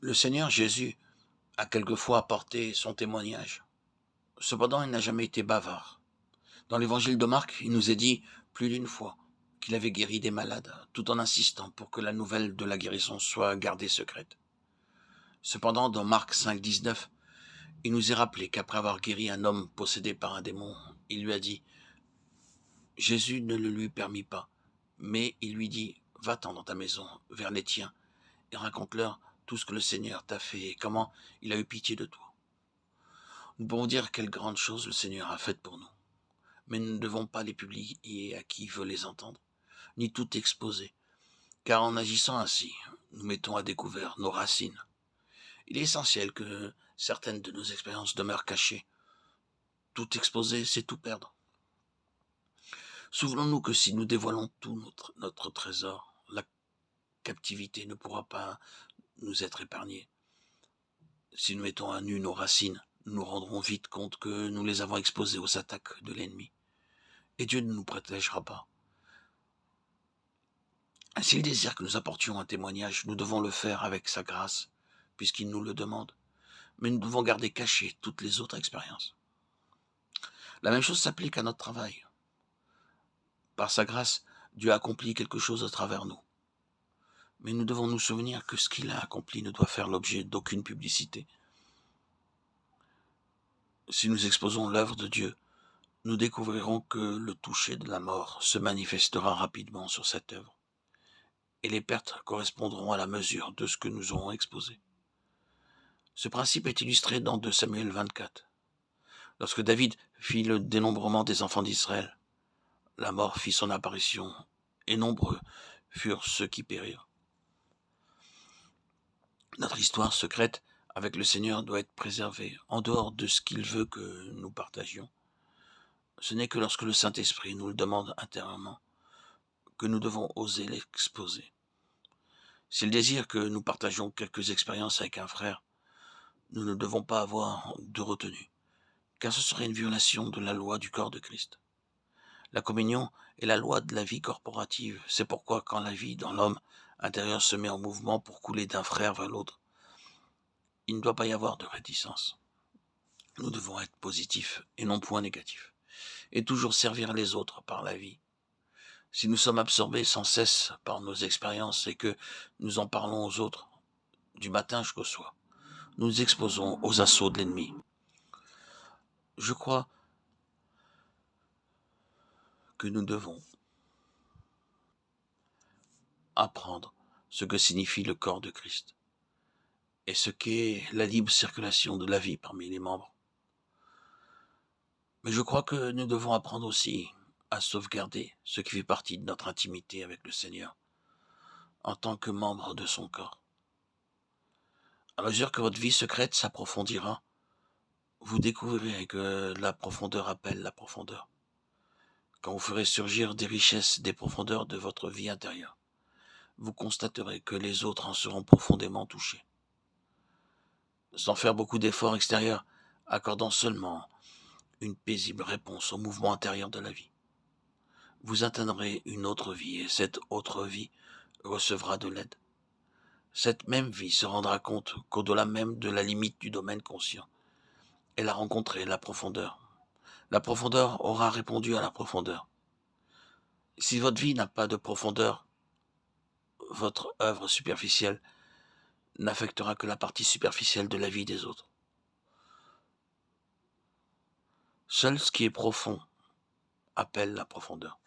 Le Seigneur Jésus a quelquefois apporté son témoignage. Cependant, il n'a jamais été bavard. Dans l'évangile de Marc, il nous est dit plus d'une fois qu'il avait guéri des malades, tout en insistant pour que la nouvelle de la guérison soit gardée secrète. Cependant, dans Marc 5, 19, il nous est rappelé qu'après avoir guéri un homme possédé par un démon, il lui a dit « Jésus ne le lui permit pas, mais il lui dit « Va-t'en dans ta maison, vers les tiens, et raconte-leur tout ce que le Seigneur t'a fait et comment il a eu pitié de toi. » Nous pouvons dire quelles grandes choses le Seigneur a faites pour nous, mais nous ne devons pas les publier à qui veut les entendre, ni tout exposer, car en agissant ainsi, nous mettons à découvert nos racines. Il est essentiel que certaines de nos expériences demeurent cachées. Tout exposer, c'est tout perdre. Souvenons-nous que si nous dévoilons tout notre trésor, la captivité ne pourra pas nous être épargnée. Si nous mettons à nu nos racines, nous nous rendrons vite compte que nous les avons exposées aux attaques de l'ennemi. Et Dieu ne nous protégera pas. S'il désire que nous apportions un témoignage, nous devons le faire avec sa grâce, puisqu'il nous le demande. Mais nous devons garder cachées toutes les autres expériences. La même chose s'applique à notre travail. Par sa grâce, Dieu a accompli quelque chose à travers nous. Mais nous devons nous souvenir que ce qu'il a accompli ne doit faire l'objet d'aucune publicité. Si nous exposons l'œuvre de Dieu, nous découvrirons que le toucher de la mort se manifestera rapidement sur cette œuvre, et les pertes correspondront à la mesure de ce que nous aurons exposé. Ce principe est illustré dans 2 Samuel 24. Lorsque David fit le dénombrement des enfants d'Israël, la mort fit son apparition, et nombreux furent ceux qui périrent. Notre histoire secrète avec le Seigneur doit être préservée, en dehors de ce qu'il veut que nous partagions. Ce n'est que lorsque le Saint-Esprit nous le demande intérieurement que nous devons oser l'exposer. S'il désire que nous partagions quelques expériences avec un frère, nous ne devons pas avoir de retenue, car ce serait une violation de la loi du corps de Christ. La communion est la loi de la vie corporative. C'est pourquoi quand la vie dans l'homme intérieur se met en mouvement pour couler d'un frère vers l'autre, il ne doit pas y avoir de réticence. Nous devons être positifs et non point négatifs, et toujours servir les autres par la vie. Si nous sommes absorbés sans cesse par nos expériences et que nous en parlons aux autres, du matin jusqu'au soir, nous nous exposons aux assauts de l'ennemi. Je crois que nous devons apprendre ce que signifie le corps de Christ et ce qu'est la libre circulation de la vie parmi les membres. Mais je crois que nous devons apprendre aussi à sauvegarder ce qui fait partie de notre intimité avec le Seigneur en tant que membre de son corps. À mesure que votre vie secrète s'approfondira, vous découvrirez que la profondeur appelle la profondeur. Quand vous ferez surgir des richesses des profondeurs de votre vie intérieure, vous constaterez que les autres en seront profondément touchés. Sans faire beaucoup d'efforts extérieurs, accordant seulement une paisible réponse au mouvement intérieur de la vie, vous atteindrez une autre vie et cette autre vie recevra de l'aide. Cette même vie se rendra compte qu'au-delà même de la limite du domaine conscient, elle a rencontré la profondeur. La profondeur aura répondu à la profondeur. Si votre vie n'a pas de profondeur, votre œuvre superficielle n'affectera que la partie superficielle de la vie des autres. Seul ce qui est profond appelle la profondeur.